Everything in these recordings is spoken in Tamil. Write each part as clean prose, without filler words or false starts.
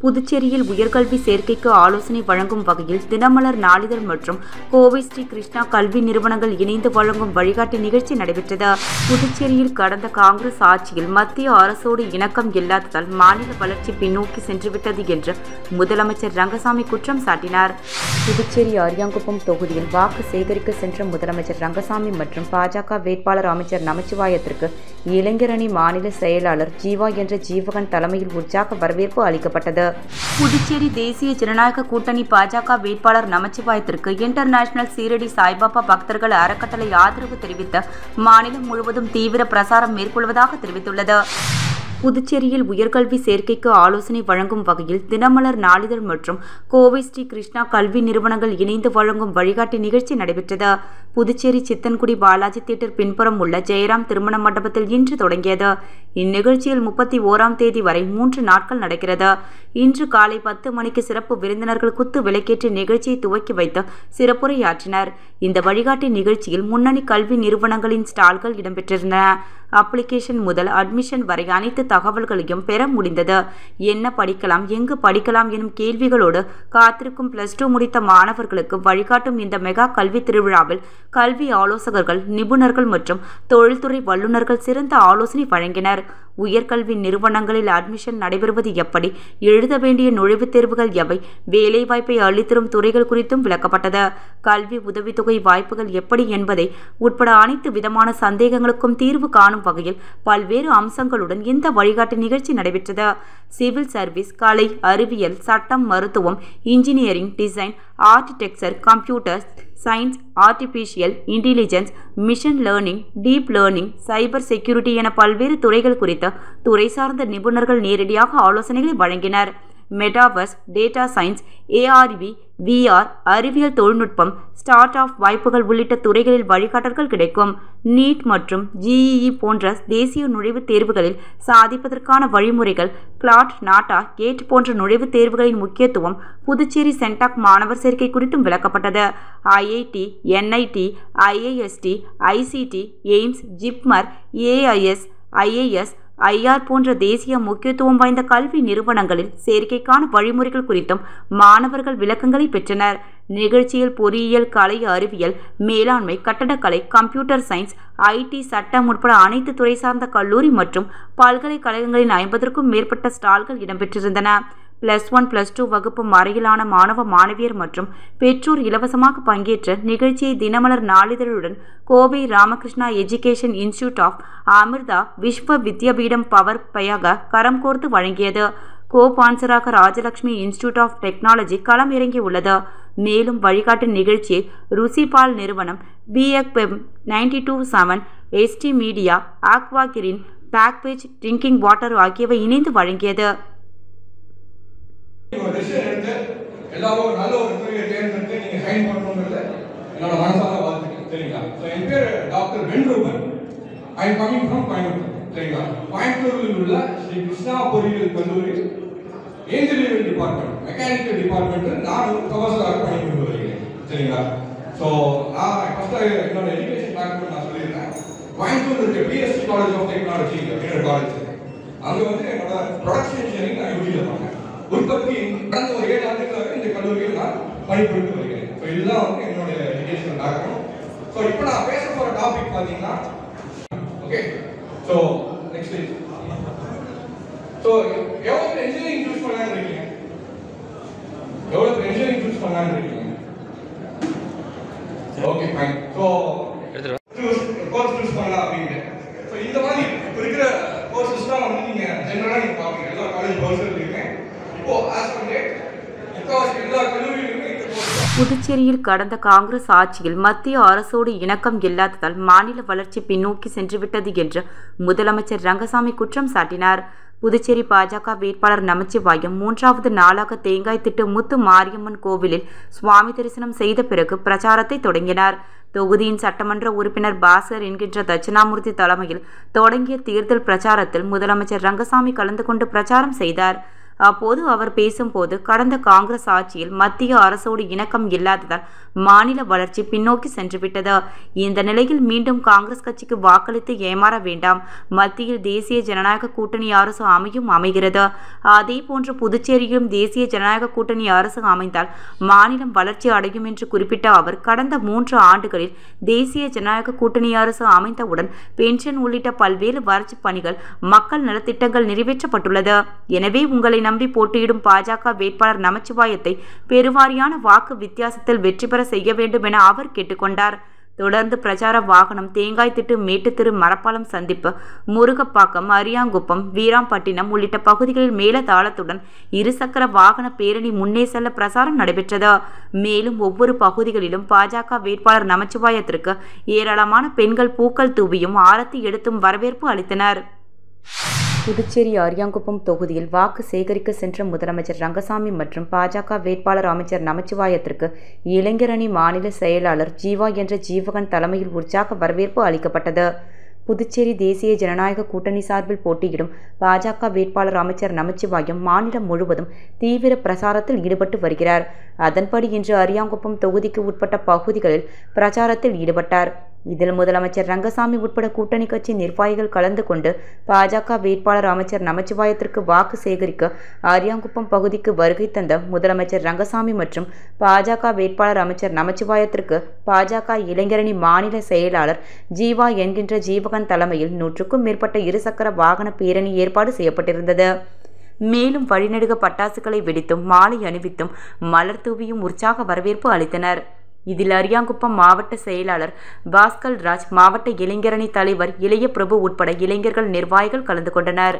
புதுச்சேரியில் உயர்கல்வி சேர்க்கைக்கு ஆலோசனை வழங்கும் வகையில் தினமலர் நாளிதழ் மற்றும் கோவை ஸ்ரீ கிருஷ்ணா கல்வி நிறுவனங்கள் இணைந்து வழங்கும் வழிகாட்டி நிகழ்ச்சி நடைபெற்றது. புதுச்சேரியில் கடந்த காங்கிரஸ் ஆட்சியில் மத்திய அரசோடு இணக்கம் இல்லாததால் மாநில வளர்ச்சி பின்னோக்கி சென்றுவிட்டது என்று முதலமைச்சர் ரங்கசாமி குற்றம் சாட்டினார். புதுச்சேரி அரியாங்குப்பம் தொகுதியில் வாக்கு சேகரிக்க சென்ற முதலமைச்சர் ரங்கசாமி மற்றும் பாஜக வேட்பாளர் அமைச்சர் நமச்சிவாயத்திற்கு இளைஞரணி மாநில செயலாளர் ஜீவா என்ற ஜீவகன் தலைமையில் உற்சாக வரவேற்பு அளிக்கப்பட்டது. புதுச்சேரி தேசிய ஜனநாயக கூட்டணி பாஜக வேட்பாளர் நமச்சிவாயத்திற்கு இன்டர்நேஷனல் சீரடி சாய்பாபா பக்தர்கள் அறக்கட்டளை ஆதரவு தெரிவித்து மாநிலம் முழுவதும் தீவிர பிரசாரம் மேற்கொள்வதாக தெரிவித்துள்ளது. புதுச்சேரியில் உயர்கல்வி சேர்க்கைக்கு ஆலோசனை வழங்கும் வகையில் தினமலர் நாளிதழ் மற்றும் கோவை ஸ்ரீ கிருஷ்ணா கல்வி நிறுவனங்கள் இணைந்து வழங்கும் வழிகாட்டி நிகழ்ச்சி நடைபெற்றது. புதுச்சேரி சித்தன்குடி பாலாஜி தியேட்டர் பின்புறம் உள்ள ஜெயராம் திருமண மண்டபத்தில் இன்று தொடங்கியது. இந்நிகழ்ச்சியில் 31ஆம் தேதி வரை 3 நாட்கள் நடக்கிறது. இன்று காலை 10 மணிக்கு சிறப்பு விருந்தினர்கள் குத்து விளக்கேற்றி நிகழ்ச்சியை துவக்கி வைத்து சிறப்புரையாற்றினர். இந்த வழிகாட்டி நிகழ்ச்சியில் முன்னணி கல்வி நிறுவனங்களின் ஸ்டால்கள் இடம்பெற்றிருந்தன. அப்ளிகேஷன் முதல் அட்மிஷன் வரை அனைத்து தகவல்களையும் பெற முடிந்தது. என்ன படிக்கலாம், எங்கு படிக்கலாம் எனும் கேள்விகளோடு காத்திருக்கும் +2 முடித்த மாணவர்களுக்கு வழிகாட்டும் இந்த மெகா கல்வி திருவிழாவில் கல்வி ஆலோசகர்கள், நிபுணர்கள் மற்றும் தொழில்துறை வல்லுநர்கள் சிறந்த ஆலோசனை வழங்கினர். உயர்கல்வி நிறுவனங்களில் அட்மிஷன் நடைபெறுவது எப்படி, எழுத வேண்டிய நுழைவுத் தேர்வுகள் எவை, வேலைவாய்ப்பை அளித்தரும் துறைகள் குறித்தும் விளக்கப்பட்டது. கல்வி உதவித்தொகை வாய்ப்புகள் எப்படி என்பதை உட்பட அனைத்து விதமான சந்தேகங்களுக்கும் தீர்வு காணும் வகையில் பல்வேறு அம்சங்களுடன் இந்த வழிகாட்டு நிகழ்ச்சி நடைபெற்றது. சிவில் சர்வீஸ், கலை, அறிவியல், சட்டம், மருத்துவம், engineering, design, architecture, computer science, artificial intelligence, machine learning, deep learning, cyber security என பல்வேறு துறைகள் குறித்து துறை சார்ந்த நிபுணர்கள் நேரடியாக ஆலோசனைகளை வழங்கினர். Metaverse, data science, ARV, VR, அறிவியல் தொழில்நுட்பம், ஸ்டார்ட் அப் வாய்ப்புகள் உள்ளிட்ட துறைகளில் வழிகாட்டல்கள் கிடைக்கும். நீட் மற்றும் GEE போன்ற தேசிய நுழைவுத் தேர்வுகளில் சாதிப்பதற்கான வழிமுறைகள், கிளாட், நாட்டா, கேட் போன்ற நுழைவுத் தேர்வுகளின் முக்கியத்துவம், புதுச்சேரி சென்டாக் மாணவர் சேர்க்கை குறித்தும் விளக்கப்பட்டது. IIT, NIT, IIST, ICT, AIIMS, JIPMER, AIS, IAS, IR போன்ற தேசிய முக்கியத்துவம் வாய்ந்த கல்வி நிறுவனங்களில் சேர்க்கைக்கான வழிமுறைகள் குறித்தும் மாணவர்கள் விளக்கங்களை பெற்றனர். நிகழ்ச்சியில் பொறியியல், கலை, அறிவியல், மேலாண்மை, கட்டடக்கலை, கம்ப்யூட்டர் சயின்ஸ், IT, சட்டம் உட்பட அனைத்து துறை சார்ந்த கல்லூரி மற்றும் பல்கலைக்கழகங்களின் 50க்கும் மேற்பட்ட ஸ்டால்கள் இடம்பெற்றிருந்தன. +1, +2 வகுப்பு வரையிலான மாணவ மாணவியர் மற்றும் பெற்றோர் இலவசமாக பங்கேற்ற நிகழ்ச்சியை தினமலர் நாளிதழுடன் Kovai Ramakrishna education institute of Amrita Vishwa Vidyapeetham பவர் பயாக கரம் கோர்த்து வழங்கியது. கோபான்சராக ராஜலட்சுமி இன்ஸ்டிடியூட் ஆஃப் டெக்னாலஜி களம் இறங்கியுள்ளது. மேலும் வழிகாட்டு நிகழ்ச்சியை ருசிபால் நிறுவனம், BFM 92.7, ST media, aqua green, packaged drinking water ஆகியவை இணைந்து வழங்கியது. எல்லாரும் நல்ல ஒரு துறையை தேர்ந்தெடுத்து நீங்க சைன் பண்ணணும்ன்றது என்னோட மனசார வாழ்த்துக்கள். சரிங்களா? என் பேர் doctor Venrupan. I am coming from Coimbatore. சரிங்களா? கோயம்புத்தூரில் உள்ள ஸ்ரீ கிருஷ்ணா பொறியியல் கல்லூரி இன்ஜினியரிங் டிபார்ட்மெண்ட், மெக்கானிக்கல் டிபார்ட்மெண்ட் நான் ப்ரொஃபஸராக பணிபுரிந்து வருகிறேன். சரிங்களா? ஸோ நான் ஃபர்ஸ்ட் என்னோட எஜுகேஷன் பேக்ரவுண்ட் நான் சொல்லியிருக்கேன். கோயம்புத்தூர் இருக்க BSc காலேஜ் ஆஃப் டெக்னாலஜி அப்படிங்கிற காலேஜ், அங்கே வந்து என்னோட ப்ரொடக்ஷன் இன்ஜினியரிங் நான் யூஜியில் பண்ணேன். உற்பத்தி கடந்த ஒரு 7 ஆண்டுகளாக இந்த கல்லூரியில் நான் பணிபுரிந்து வருகிறேன். ஸோ இதுதான் வந்து என்னுடைய எஜுகேஷன் பேக்ரவுண்ட். ஸோ இப்போ நான் பேச போகிற டாபிக் பார்த்தீங்கன்னா, okay, so next stage. So எவ்வளோ பேர் இன்ஜினியரிங் சூஸ் பண்ணலான்னு இருக்கீங்க? எவ்வளோ பேர் இன்ஜினியரிங் சூஸ் பண்ணலான்னு இருக்கீங்க? Okay, fine. So course choose பண்ணலாம் அப்படின்ட்டு. ஸோ இந்த மாதிரி இப்போ இருக்கிற கோர்சஸ் தான் வந்து நீங்கள் ஜென்ரலாக நீங்கள் பார்ப்பீங்க எல்லா காலேஜ் கோர்ஸ்லையுமே. புதுச்சேரியில் கடந்த காங்கிரஸ் ஆட்சியில் மத்திய அரசோடு இணக்கம் இல்லாததால் மாநில வளர்ச்சி பின்னோக்கி சென்றுவிட்டது என்று முதலமைச்சர் ரங்கசாமி குற்றம் சாட்டினார். புதுச்சேரி பாஜக வேட்பாளர் நமச்சிவாயம் 3வது நாளாக தேங்காய் திட்டு முத்து மாரியம்மன் கோவிலில் சுவாமி தரிசனம் செய்த பிறகு பிரச்சாரத்தை தொடங்கினார். தொகுதியின் சட்டமன்ற உறுப்பினர் பாஸ்கர் என்கின்ற தட்சிணாமூர்த்தி தலைமையில் தொடங்கிய தேர்தல் பிரச்சாரத்தில் முதலமைச்சர் ரங்கசாமி கலந்து கொண்டு பிரச்சாரம் செய்தார். அப்போது அவர் பேசும்போது, கடந்த காங்கிரஸ் ஆட்சியில் மத்திய அரசோடு இணக்கம் இல்லாததால் மாநில வளர்ச்சி பின்னோக்கி சென்றுவிட்டது. இந்த நிலையில் மீண்டும் காங்கிரஸ் கட்சிக்கு வாக்களித்து ஏமாற வேண்டாம். மத்தியில் தேசிய ஜனநாயக கூட்டணி அரசு அமைகிறது. அதேபோன்று புதுச்சேரியிலும் தேசிய ஜனநாயக கூட்டணி அரசு அமைந்தால் மாநிலம் வளர்ச்சி அடையும் என்று குறிப்பிட்ட அவர், கடந்த 3 ஆண்டுகளில் தேசிய ஜனநாயக கூட்டணி அரசு அமைந்தவுடன் பென்ஷன் உள்ளிட்ட பல்வேறு வளர்ச்சி பணிகள், மக்கள் நலத்திட்டங்கள் நிறைவேற்றப்பட்டுள்ளது. எனவே உங்களை நம்பி போட்டியிடும் பாஜக வேட்பாளர் நமச்சிவாயத்தை பெருவாரியான வாக்கு வித்தியாசத்தில் வெற்றி பெற செய்ய வேண்டும் என அவர் கேட்டுக்கொண்டார். தொடர்ந்து பிரச்சார வாகனம் தேங்காய்திட்டு, மேட்டுத்திரு, மரப்பாலம் சந்திப்பு, முருகப்பாக்கம், அரியாங்குப்பம், வீராம்பட்டினம் உள்ளிட்ட பகுதிகளில் மேலதாளத்துடன் இருசக்கர வாகன பேரணி முன்னே செல்ல பிரசாரம் நடைபெற்றது. மேலும் ஒவ்வொரு பகுதிகளிலும் பாஜக வேட்பாளர் நமச்சிவாயத்திற்கு ஏராளமான பெண்கள் பூக்கள் தூவியும் ஆரத்தி எடுத்தும் வரவேற்பு அளித்தனர். புதுச்சேரி அரியாங்குப்பம் தொகுதியில் வாக்கு சேகரிக்க சென்ற முதலமைச்சர் ரங்கசாமி மற்றும் பாஜக வேட்பாளர் அமைச்சர் நமச்சிவாயத்திற்கு இளைஞர் அணி மாநில செயலாளர் ஜீவா என்ற ஜீவகன் தலைமையில் உற்சாக வரவேற்பு அளிக்கப்பட்டது. புதுச்சேரி தேசிய ஜனநாயக கூட்டணி சார்பில் போட்டியிடும் பாஜக வேட்பாளர் அமைச்சர் நமச்சிவாயம் மாநிலம் முழுவதும் தீவிர பிரச்சாரத்தில் ஈடுபட்டு வருகிறார். அதன்படி இன்று அரியாங்குப்பம் தொகுதிக்கு உட்பட்ட பகுதிகளில் பிரச்சாரத்தில் ஈடுபட்டார். இதில் முதலமைச்சர் ரங்கசாமி உட்பட கூட்டணி கட்சி நிர்வாகிகள் கலந்து கொண்டு பாஜக வேட்பாளர் அமைச்சர் நமச்சிவாயத்திற்கு வாக்கு சேகரிக்க அரியாங்குப்பம் பகுதிக்கு வருகை தந்த முதலமைச்சர் ரங்கசாமி மற்றும் பாஜக வேட்பாளர் அமைச்சர் நமச்சிவாயத்திற்கு பாஜக இளைஞரணி மாநில செயலாளர் ஜீவா என்கின்ற ஜீவகன் தலைமையில் 100க்கும் மேற்பட்ட இருசக்கர வாகன பேரணி ஏற்பாடு செய்யப்பட்டிருந்தது. மேலும் வழிநெடுக பட்டாசுகளை வெடித்தும் மாலை அணிவித்தும் மலர் தூவியும் உற்சாக வரவேற்பு அளித்தனர். இதில் அரியாங்குப்பம் மாவட்ட செயலாளர் பாஸ்கர் ராஜ், மாவட்ட இளைஞரணி தலைவர் இளைய பிரபு உட்பட இளைஞர்கள் நிர்வாகிகள் கலந்து கொண்டனர்.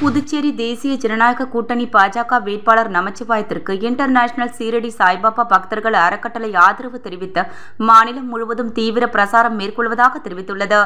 புதுச்சேரி தேசிய ஜனநாயக கூட்டணி பாஜக வேட்பாளர் நமச்சிவாயத்திற்கு இன்டர்நேஷனல் சீரடி சாய்பாபா பக்தர்கள் அறக்கட்டளை ஆதரவு தெரிவித்து மாநிலம் முழுவதும் தீவிர பிரசாரம் மேற்கொள்வதாக தெரிவித்துள்ளது.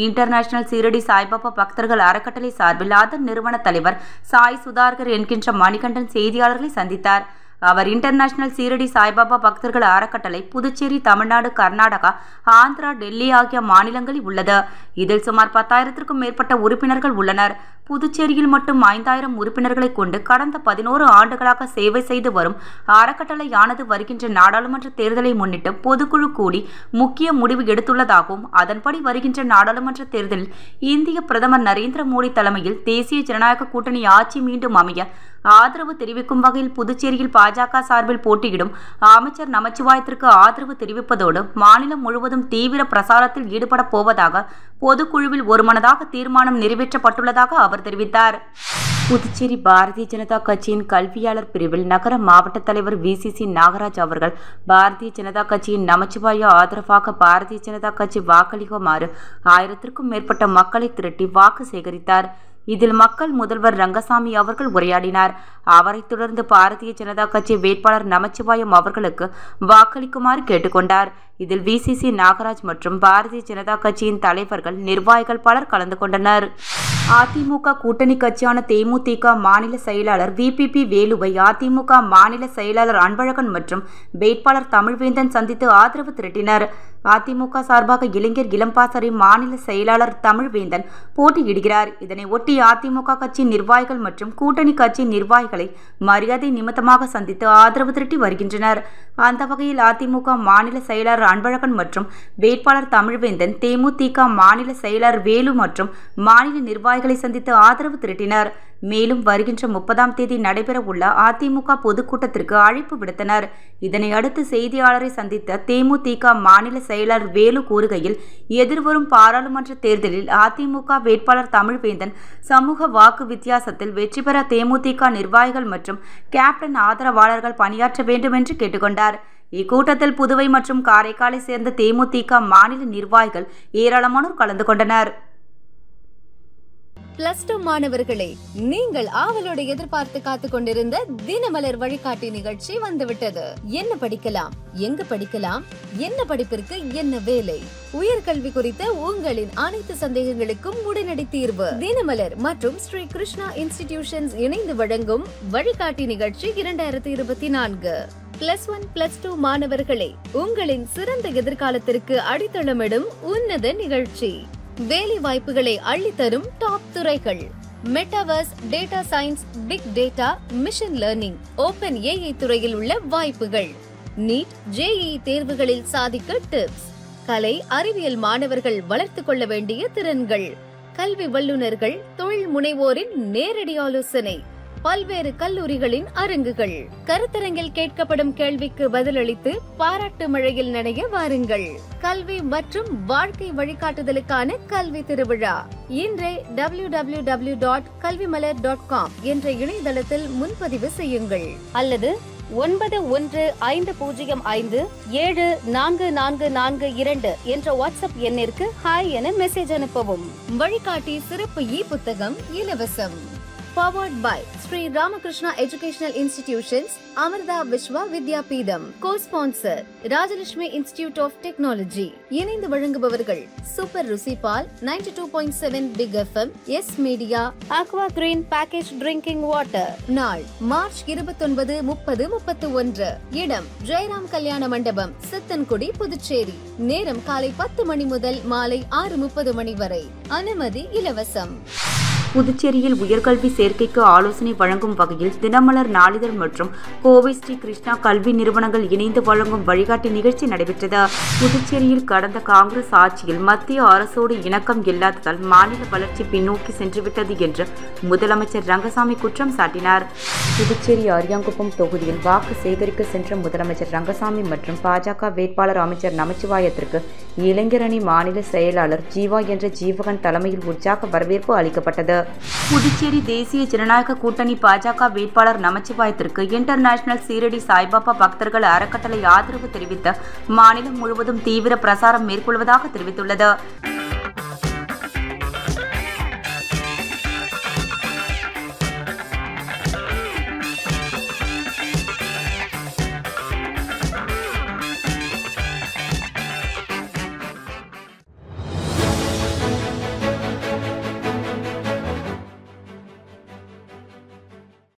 இன்டர்நேஷனல் சீரடி சாய்பாபா பக்தர்கள் அறக்கட்டளை சார்பில் அதன் நிறுவன தலைவர் சாய் சுதாகர் என்கின்ற மணிகண்டன் செய்தியாளர்களை சந்தித்தார். அவர் இன்டர்நேஷனல் சீரடி சாய்பாபா பக்தர்கள் அறக்கட்டளை புதுச்சேரி, தமிழ்நாடு, கர்நாடகா, ஆந்திரா, டெல்லி ஆகிய மாநிலங்களில் உள்ளது. இதில் சுமார் 10,000க்கும் மேற்பட்ட உறுப்பினர்கள் உள்ளனர். புதுச்சேரியில் மட்டும் 5,000 உறுப்பினர்களை கொண்டு கடந்த 11 ஆண்டுகளாக சேவை செய்து வரும் அறக்கட்டளையானது வருகின்ற நாடாளுமன்ற தேர்தலை முன்னிட்டு பொதுக்குழு கூடி முக்கிய முடிவு எடுத்துள்ளதாகவும், அதன்படி வருகின்ற நாடாளுமன்ற தேர்தலில் இந்திய பிரதமர் நரேந்திர மோடி தலைமையில் தேசிய ஜனநாயக கூட்டணி ஆட்சி மீண்டும் அமைய ஆதரவு தெரிவிக்கும் வகையில் புதுச்சேரியில் பாஜக சார்பில் போட்டியிடும் அமைச்சர் நமச்சிவாயத்திற்கு ஆதரவு தெரிவிப்பதோடு மாநிலம் முழுவதும் தீவிர பிரசாரத்தில் ஈடுபட போவதாக பொதுக்குழுவில் ஒருமனதாக தீர்மானம் நிறைவேற்றப்பட்டுள்ளதாக அவர் தெரிவித்தார். புதுச்சேரி பாரதிய ஜனதா கட்சியின் கல்வியாளர் பிரிவில் நகர மாவட்ட தலைவர் VCC நாகராஜ் அவர்கள் பாரதிய ஜனதா கட்சியின் நமச்சிவாய ஆதரவாக பாரதிய ஜனதா கட்சி வாக்களிக்குமாறு 1000க்கும் மேற்பட்ட மக்களை திரட்டி வாக்கு சேகரித்தார். இதில் மக்கள் முதல்வர் ரங்கசாமி அவர்கள் உரையாடினார். அவரைத் தொடர்ந்து பாரதிய ஜனதா கட்சி வேட்பாளர் நமச்சிவாயம் அவர்களுக்கு வாக்களிக்குமாறு கேட்டுக்கொண்டார். இதில் VCC நாகராஜ் மற்றும் பாரதிய ஜனதா கட்சியின் தலைவர்கள், நிர்வாகிகள் பலர் கலந்து கொண்டனர். அதிமுக கூட்டணி கட்சியான தேமுதிக மாநில செயலாளர் VPP வேலுவை அதிமுக மாநில செயலாளர் அன்பழகன் மற்றும் வேட்பாளர் தமிழ்வேந்தன் சந்தித்து ஆதரவு திரட்டினர். அதிமுக சார்பாக இளைஞர் இளம்பாசறை மாநில செயலாளர் தமிழ்வேந்தன் போட்டியிடுகிறார். இதனை ஒட்டி அதிமுக கட்சி நிர்வாகிகள் மற்றும் கூட்டணி கட்சி நிர்வாகிகளை மரியாதை நிமித்தமாக சந்தித்து ஆதரவு திரட்டி வருகின்றனர். அந்த வகையில் அதிமுக மாநில செயலாளர் அன்பழகன் மற்றும் வேட்பாளர் தமிழ்வேந்தன் தேமுதிக மாநில செயலாளர் வேலு மற்றும் மாநில நிர்வாகிகளை சந்தித்து ஆதரவு திரட்டினர். மேலும் வருகின்ற 30ஆம் தேதி நடைபெற உள்ள அதிமுக பொதுக்கூட்டத்திற்கு அழைப்பு விடுத்தனர். இதனை அடுத்து செய்தியாளரை சந்தித்த தேமுதிக மாநில செயலாளர் வேலு கூறுகையில், எதிர்வரும் பாராளுமன்ற தேர்தலில் அதிமுக வேட்பாளர் தமிழ்வேந்தன் சமூக வாக்கு வித்தியாசத்தில் வெற்றி பெற தேமுதிக நிர்வாகிகள் மற்றும் கேப்டன் ஆதரவாளர்கள் பணியாற்ற வேண்டும் என்று கேட்டுக்கொண்டார். இக்கூட்டத்தில் புதுவை மற்றும் காரைக்காலை சேர்ந்த தேமுதிக மாநில நிர்வாகிகள் ஏராளமானோர் கலந்து கொண்டனர். +2 மாணவர்களே, நீங்கள் ஆவலோடு எதிர்பார்த்து காத்துக் கொண்டிருந்த தினமலர் வழிகாட்டி நிகழ்ச்சி வந்துவிட்டது. என்ன படிக்கலாம், எங்கு படிக்கலாம், என்ன படிப்பிற்கு என்ன வேலை, உயர்கல்வி குறித்த உங்களின் அனைத்து சந்தேகங்களுக்கும் உடனடி தீர்வு. தினமலர் மற்றும் ஸ்ரீ கிருஷ்ணா இன்ஸ்டிடியூஷன்ஸ் இணைந்து வழங்கும் வழிகாட்டி நிகழ்ச்சி 2024. +1, +2 மாணவர்களே, உங்களின் சிறந்த எதிர்காலத்திற்கு அடித்தளமிடும் உன்னத நிகழ்ச்சி. வேலை வாய்ப்புகளை அள்ளித்தரும் டாப் துறைகள், metaverse, data science, big data, machine learning, open AI துறையில் உள்ள வாய்ப்புகள், நீட், ஜேஇஇ தேர்வுகளில் சாதிக்க டிப்ஸ், கலை, அறிவியல் மாணவர்கள் வளர்த்துக் கொள்ள வேண்டிய திறன்கள், கல்வி வல்லுநர்கள், தொழில் முனைவோரின் நேரடி ஆலோசனை, பல்வேறு கல்லூரிகளின் அரங்குகள், கருத்தரங்கில் கேட்கப்படும் கேள்விக்கு பதிலளித்து பாராட்டு மழையில் நனைய வாருங்கள். கல்வி மற்றும் வாழ்க்கை வழிகாட்டுதலுக்கான கல்வி திருவிழா இன்றே www.kalvimalar.com என்ற இணையதளத்தில் முன்பதிவு செய்யுங்கள் அல்லது 9150574442 என்ற வாட்ஸ்அப் எண்ணிற்கு ஹாய் என மெசேஜ் அனுப்பவும். வழிகாட்டி சிறப்பு புத்தகம் இலவசம். Powered by Sri Ramakrishna Educational Institutions, Amartha Vishwa Vidyapeetham. Co-sponsor Rajalakshmi Institute of Technology. இணைந்து வழங்குபவர்கள் சூப்பர் ருசி பால், 92.7 big FM, S media, Aqua Green Packaged Drinking Water. நாள் மார்ச் 29, 30, 31. இடம் ஜெயராம் கல்யாண மண்டபம், சித்தன்குடி, புதுச்சேரி. நேரம் காலை 10 மணி முதல் மாலை 6:30 மணி வரை. அனுமதி இலவசம். புதுச்சேரியில் உயர்கல்வி சேர்க்கைக்கு ஆலோசனை வழங்கும் வகையில் தினமலர் நாளிதழ் மற்றும் கோவை ஸ்ரீ கிருஷ்ணா கல்வி நிறுவனங்கள் இணைந்து வழங்கும் வழிகாட்டி நிகழ்ச்சி நடைபெற்றது. புதுச்சேரியில் கடந்த காங்கிரஸ் ஆட்சியில் மத்திய அரசோடு இணக்கம் இல்லாததால் மாநில வளர்ச்சி பின்னோக்கி சென்றுவிட்டது என்று முதலமைச்சர் ரங்கசாமி குற்றம் சாட்டினார். புதுச்சேரி அரியாங்குப்பம் தொகுதியில் வாக்கு சேகரிக்க சென்ற முதலமைச்சர் ரங்கசாமி மற்றும் பாஜக வேட்பாளர் அமைச்சர் நமச்சிவாயத்திற்கு இளைஞரணி மாநில செயலாளர் ஜீவா என்ற ஜீவகன் தலைமையில் உற்சாக வரவேற்பு அளிக்கப்பட்டது. புதுச்சேரி தேசிய ஜனநாயக கூட்டணி பாஜக வேட்பாளர் நமச்சிவாயத்திற்கு இன்டர்நேஷனல் சீரடி சாய்பாபா பக்தர்கள் அறக்கட்டளை ஆதரவு தெரிவித்து மாநிலம் முழுவதும் தீவிர பிரசாரம் மேற்கொள்வதாக தெரிவித்துள்ளது.